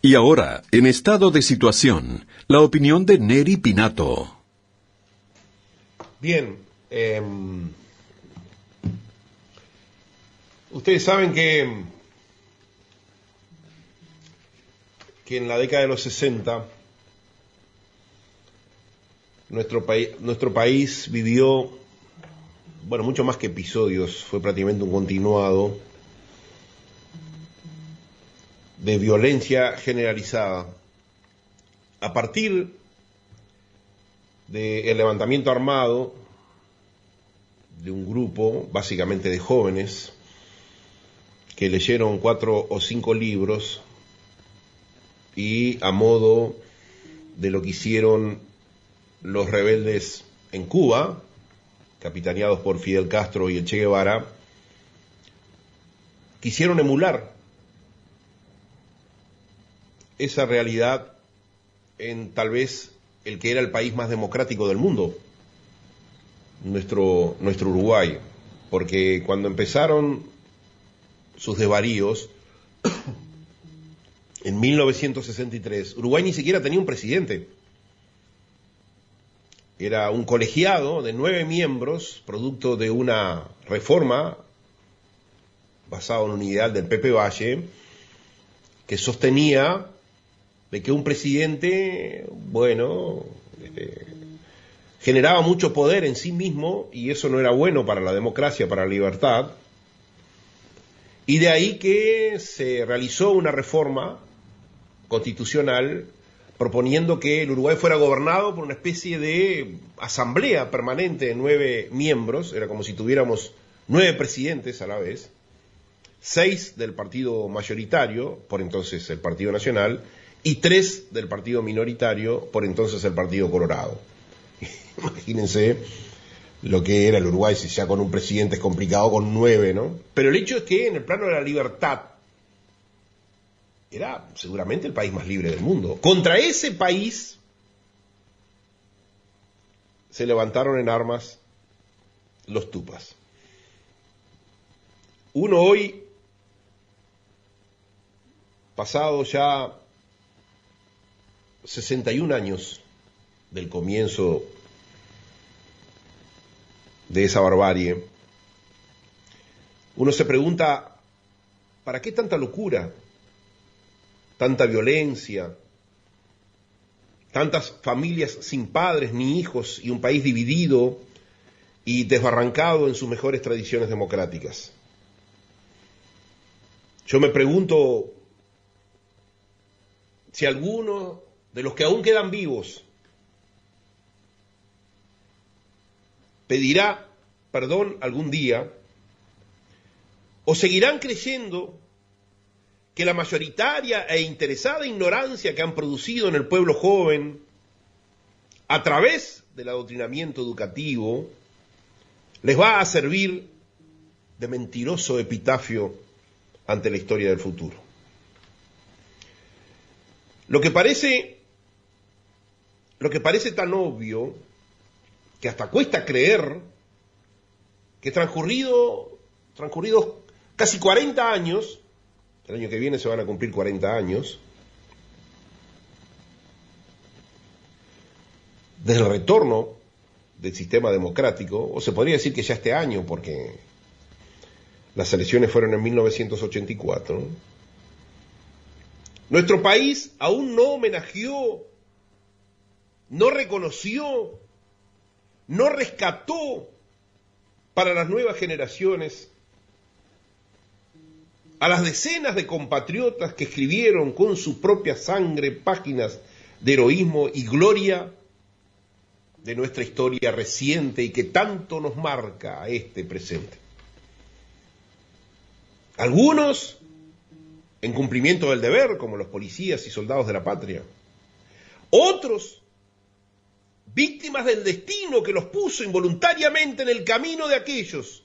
Y ahora, en estado de situación, la opinión de Neri Pinato. Bien, ustedes saben que en la década de los 60 nuestro país vivió, bueno, mucho más que episodios, fue prácticamente un continuado de violencia generalizada. A partir del levantamiento armado de un grupo, básicamente de jóvenes, que leyeron 4 o 5 libros y a modo de lo que hicieron los rebeldes en Cuba, capitaneados por Fidel Castro y el Che Guevara, quisieron emular esa realidad en tal vez el que era el país más democrático del mundo, nuestro Uruguay, porque cuando empezaron sus desvaríos en 1963, Uruguay ni siquiera tenía un presidente. Era un colegiado de 9 miembros, producto de una reforma basada en un ideal del Pepe Valle, que sostenía de que un presidente, bueno, generaba mucho poder en sí mismo y eso no era bueno para la democracia, para la libertad. Y de ahí que se realizó una reforma constitucional proponiendo que el Uruguay fuera gobernado por una especie de asamblea permanente de 9 miembros, era como si tuviéramos 9 presidentes a la vez, 6 del partido mayoritario, por entonces el Partido Nacional, y 3 del partido minoritario, por entonces el Partido Colorado. Imagínense lo que era el Uruguay, si ya con un presidente es complicado, con 9, ¿no? Pero el hecho es que en el plano de la libertad era seguramente el país más libre del mundo. Contra ese país se levantaron en armas los tupas. Uno hoy, pasado ya 61 años del comienzo de esa barbarie, uno se pregunta, ¿para qué tanta locura? Tanta violencia, tantas familias sin padres ni hijos y un país dividido y desbarrancado en sus mejores tradiciones democráticas. Yo me pregunto si alguno de los que aún quedan vivos pedirá perdón algún día o seguirán creyendo que la mayoritaria e interesada ignorancia que han producido en el pueblo joven a través del adoctrinamiento educativo les va a servir de mentiroso epitafio ante la historia del futuro. Lo que parece tan obvio que hasta cuesta creer que transcurridos casi 40 años, el año que viene se van a cumplir 40 años, desde el retorno del sistema democrático, o se podría decir que ya este año, porque las elecciones fueron en 1984, nuestro país aún no homenajeó, no reconoció, no rescató para las nuevas generaciones a las decenas de compatriotas que escribieron con su propia sangre páginas de heroísmo y gloria de nuestra historia reciente y que tanto nos marca a este presente. Algunos en cumplimiento del deber, como los policías y soldados de la patria. Otros víctimas del destino que los puso involuntariamente en el camino de aquellos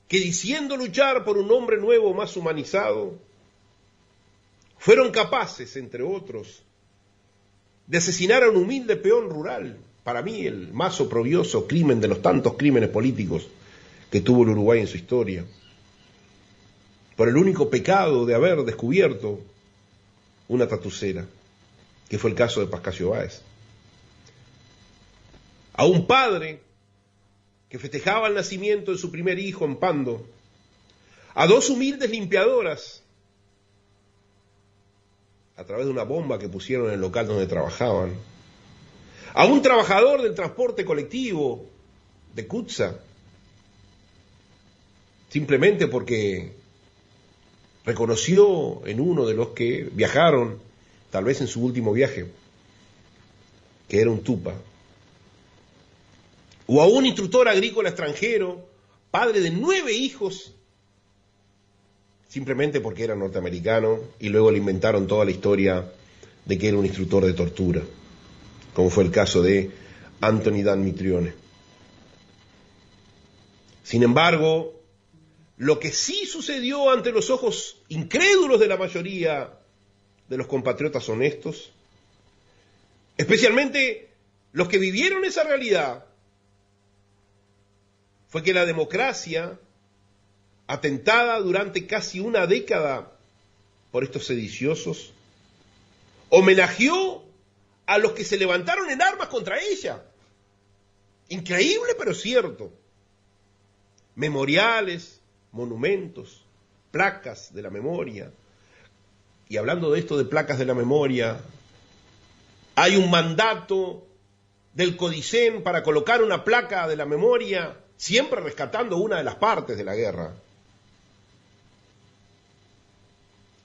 que, diciendo luchar por un hombre nuevo más humanizado, fueron capaces, entre otros, de asesinar a un humilde peón rural, para mí el más oprobioso crimen de los tantos crímenes políticos que tuvo el Uruguay en su historia, por el único pecado de haber descubierto una tatucera, que fue el caso de Pascasio Báez. A un padre que festejaba el nacimiento de su primer hijo en Pando, a dos humildes limpiadoras, a través de una bomba que pusieron en el local donde trabajaban, a un trabajador del transporte colectivo de Cutsa, simplemente porque reconoció en uno de los que viajaron, tal vez en su último viaje, que era un tupa. O a un instructor agrícola extranjero, padre de 9 hijos, simplemente porque era norteamericano y luego le inventaron toda la historia de que era un instructor de tortura, como fue el caso de Anthony Dan Mitrione. Sin embargo, lo que sí sucedió ante los ojos incrédulos de la mayoría de los compatriotas honestos, especialmente los que vivieron esa realidad, fue que la democracia, atentada durante casi una década por estos sediciosos, homenajeó a los que se levantaron en armas contra ella. Increíble, pero cierto. Memoriales, monumentos, placas de la memoria. Y hablando de esto de placas de la memoria, hay un mandato del Codicen para colocar una placa de la memoria, siempre rescatando una de las partes de la guerra.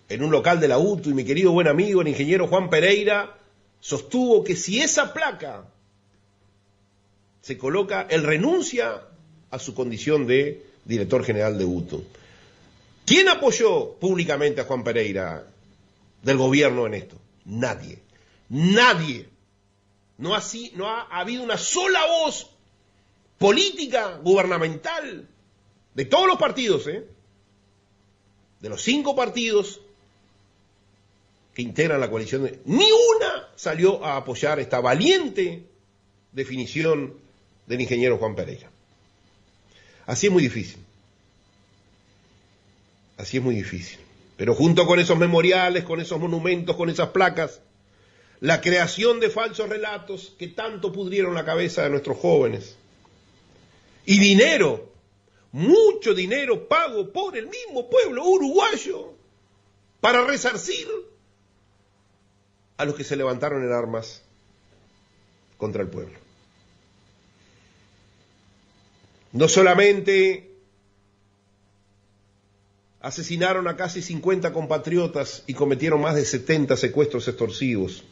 En un local de la UTU, y mi querido buen amigo, el ingeniero Juan Pereira, sostuvo que si esa placa se coloca, él renuncia a su condición de director general de UTU. ¿Quién apoyó públicamente a Juan Pereira del gobierno en esto? Nadie. Nadie. No ha habido una sola voz política, gubernamental, de todos los partidos, de los 5 partidos que integran la coalición, ni una salió a apoyar esta valiente definición del ingeniero Juan Pereira. Así es muy difícil. Así es muy difícil. Pero junto con esos memoriales, con esos monumentos, con esas placas, la creación de falsos relatos que tanto pudrieron la cabeza de nuestros jóvenes. Y dinero, mucho dinero pago por el mismo pueblo uruguayo para resarcir a los que se levantaron en armas contra el pueblo. No solamente asesinaron a casi 50 compatriotas y cometieron más de 70 secuestros extorsivos,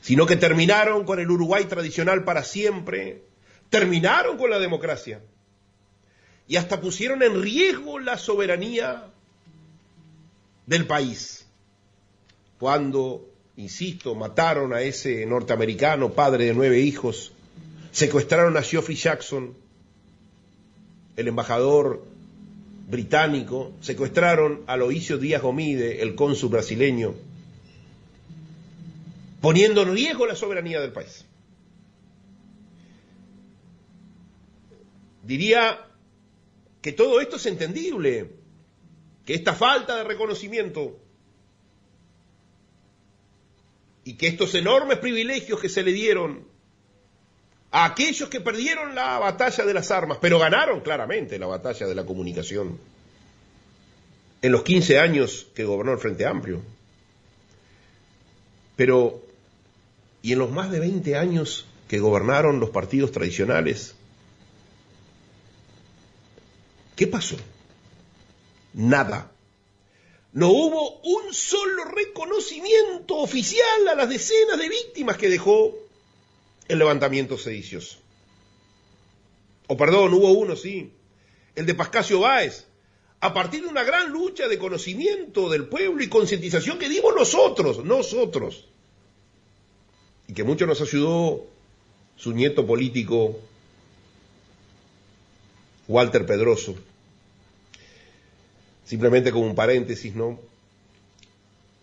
sino que terminaron con el Uruguay tradicional para siempre, terminaron con la democracia y hasta pusieron en riesgo la soberanía del país. Cuando, insisto, mataron a ese norteamericano, padre de 9 hijos, secuestraron a Geoffrey Jackson, el embajador británico, secuestraron a Aloysio Díaz Gomide, el cónsul brasileño, poniendo en riesgo la soberanía del país. Diría que todo esto es entendible, que esta falta de reconocimiento y que estos enormes privilegios que se le dieron a aquellos que perdieron la batalla de las armas, pero ganaron claramente la batalla de la comunicación en los 15 años que gobernó el Frente Amplio. Pero, ¿y en los más de 20 años que gobernaron los partidos tradicionales? ¿Qué pasó? Nada. No hubo un solo reconocimiento oficial a las decenas de víctimas que dejó el levantamiento sedicioso. O perdón, hubo uno, sí, el de Pascasio Báez, a partir de una gran lucha de conocimiento del pueblo y concientización que dimos nosotros, y que mucho nos ayudó su nieto político, Walter Pedroso. Simplemente como un paréntesis, ¿no?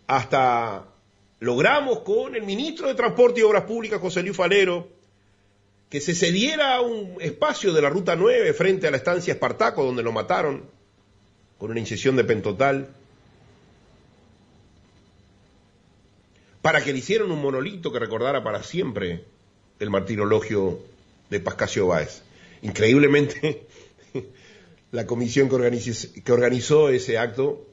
Hasta logramos con el ministro de Transporte y Obras Públicas, José Luis Falero, que se cediera un espacio de la Ruta 9 frente a la estancia Espartaco, donde lo mataron con una inyección de pentotal. para que le hicieran un monolito que recordara para siempre el martirologio de Pascasio Báez. Increíblemente, la comisión que organizó ese acto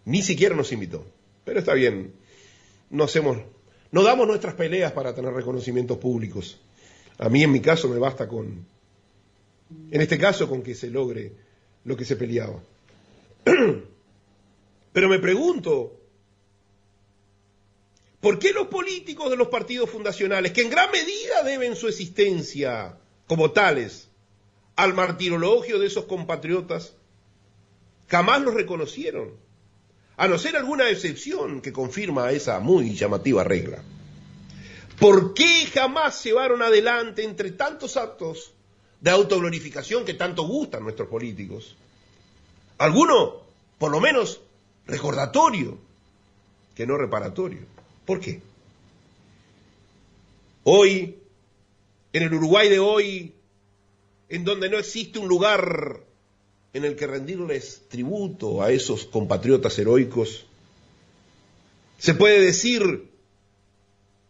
ni siquiera nos invitó. Pero está bien, no damos nuestras peleas para tener reconocimientos públicos. A mí, en mi caso, me basta en este caso, con que se logre lo que se peleaba. Pero me pregunto, ¿por qué los políticos de los partidos fundacionales, que en gran medida deben su existencia como tales al martirologio de esos compatriotas, jamás los reconocieron? A no ser alguna excepción que confirma esa muy llamativa regla. ¿Por qué jamás llevaron adelante, entre tantos actos de autoglorificación que tanto gustan nuestros políticos, alguno, por lo menos, recordatorio, que no reparatorio? ¿Por qué? Hoy, en el Uruguay de hoy, en donde no existe un lugar en el que rendirles tributo a esos compatriotas heroicos, se puede decir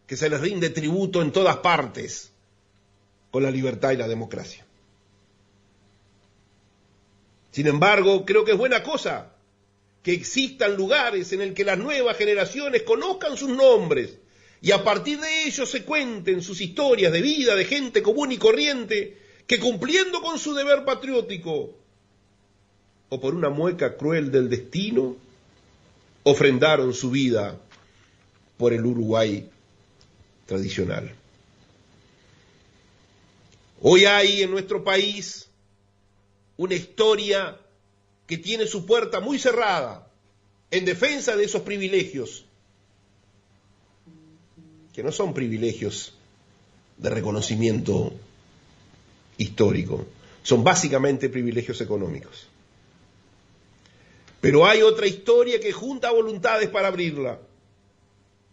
que se les rinde tributo en todas partes con la libertad y la democracia. Sin embargo, creo que es buena cosa que existan lugares en el que las nuevas generaciones conozcan sus nombres y a partir de ellos se cuenten sus historias de vida de gente común y corriente que, cumpliendo con su deber patriótico o por una mueca cruel del destino, ofrendaron su vida por el Uruguay tradicional. Hoy hay en nuestro país una historia que tiene su puerta muy cerrada en defensa de esos privilegios, que no son privilegios de reconocimiento histórico, son básicamente privilegios económicos. Pero hay otra historia que junta voluntades para abrirla.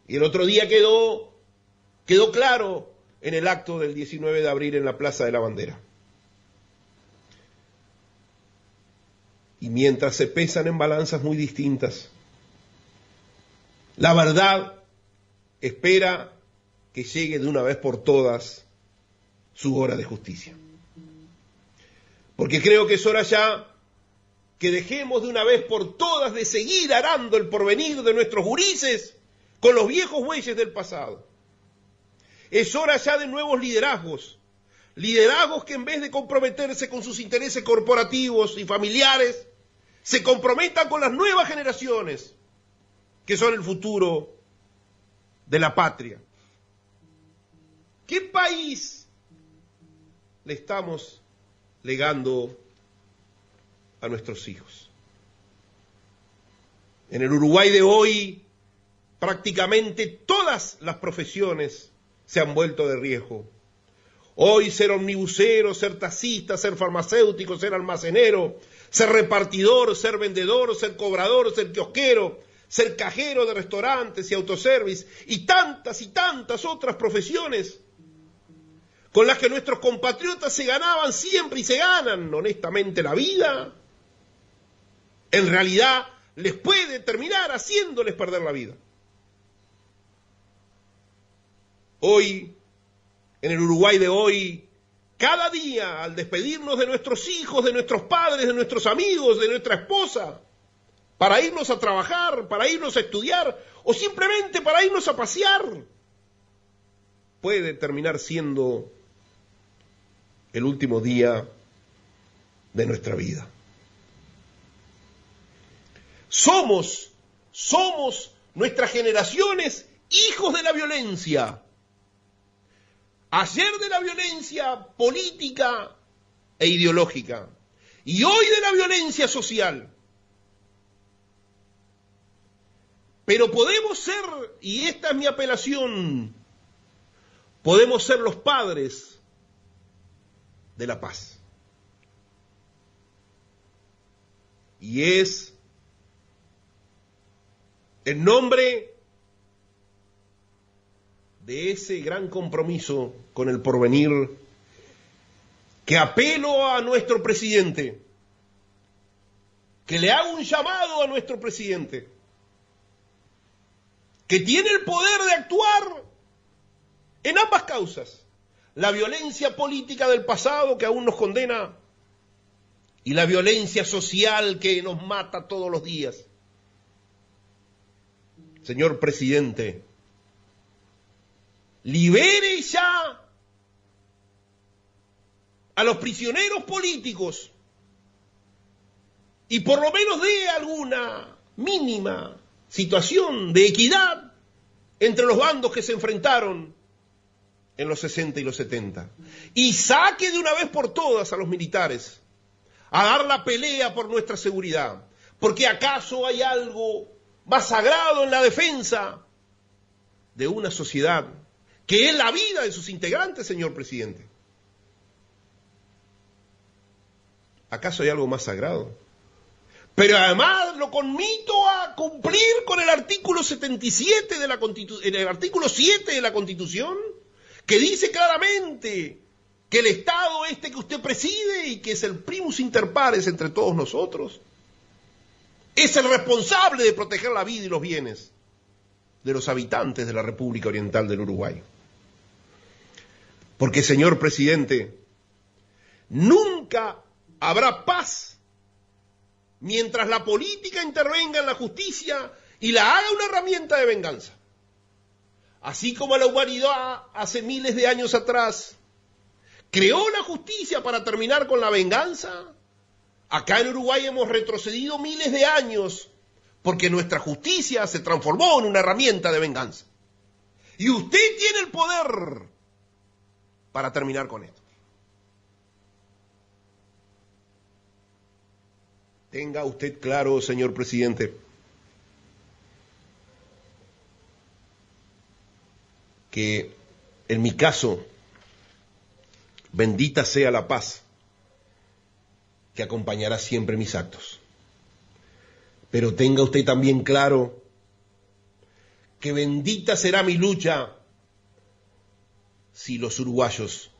Y el otro día quedó claro en el acto del 19 de abril en la Plaza de la Bandera. Y mientras se pesan en balanzas muy distintas, la verdad espera que llegue de una vez por todas su hora de justicia. Porque creo que es hora ya que dejemos de una vez por todas de seguir arando el porvenir de nuestros gurises con los viejos bueyes del pasado. Es hora ya de nuevos liderazgos que en vez de comprometerse con sus intereses corporativos y familiares, se comprometan con las nuevas generaciones, que son el futuro de la patria. ¿Qué país le estamos legando a nuestros hijos? En el Uruguay de hoy, prácticamente todas las profesiones se han vuelto de riesgo. Hoy ser omnibusero, ser taxista, ser farmacéutico, ser almacenero, ser repartidor, ser vendedor, ser cobrador, ser kiosquero, ser cajero de restaurantes y autoservice y tantas otras profesiones con las que nuestros compatriotas se ganaban siempre y se ganan honestamente la vida, en realidad les puede terminar haciéndoles perder la vida. Hoy, en el Uruguay de hoy, cada día al despedirnos de nuestros hijos, de nuestros padres, de nuestros amigos, de nuestra esposa, para irnos a trabajar, para irnos a estudiar o simplemente para irnos a pasear, puede terminar siendo el último día de nuestra vida. Somos nuestras generaciones hijos de la violencia. Ayer de la violencia política e ideológica y hoy de la violencia social. Pero podemos ser, y esta es mi apelación, podemos ser los padres de la paz. Y es en nombre de ese gran compromiso con el porvenir que apelo a nuestro presidente, que le hago un llamado a nuestro presidente, que tiene el poder de actuar en ambas causas. La violencia política del pasado que aún nos condena y la violencia social que nos mata todos los días. Señor presidente, libere ya a los prisioneros políticos y por lo menos dé alguna mínima situación de equidad entre los bandos que se enfrentaron en los 60 y los 70. Y saque de una vez por todas a los militares a dar la pelea por nuestra seguridad. Porque ¿acaso hay algo más sagrado en la defensa de una sociedad que es la vida de sus integrantes, señor presidente? ¿Acaso hay algo más sagrado? Pero además lo conmito a cumplir con el artículo 77 de la Constitución, el artículo 7 de la Constitución, que dice claramente que el Estado este que usted preside y que es el primus inter pares entre todos nosotros, es el responsable de proteger la vida y los bienes de los habitantes de la República Oriental del Uruguay. Porque, señor presidente, nunca habrá paz mientras la política intervenga en la justicia y la haga una herramienta de venganza. Así como la humanidad hace miles de años atrás creó la justicia para terminar con la venganza, acá en Uruguay hemos retrocedido miles de años porque nuestra justicia se transformó en una herramienta de venganza. Y usted tiene el poder para terminar con esto. Tenga usted claro, señor presidente, que en mi caso, bendita sea la paz que acompañará siempre mis actos. Pero tenga usted también claro que bendita será mi lucha si los uruguayos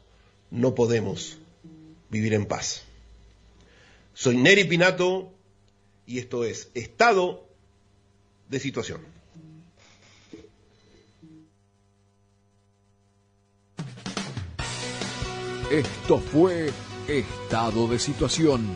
no podemos vivir en paz. Soy Neri Pinato y esto es Estado de Situación. Esto fue Estado de Situación.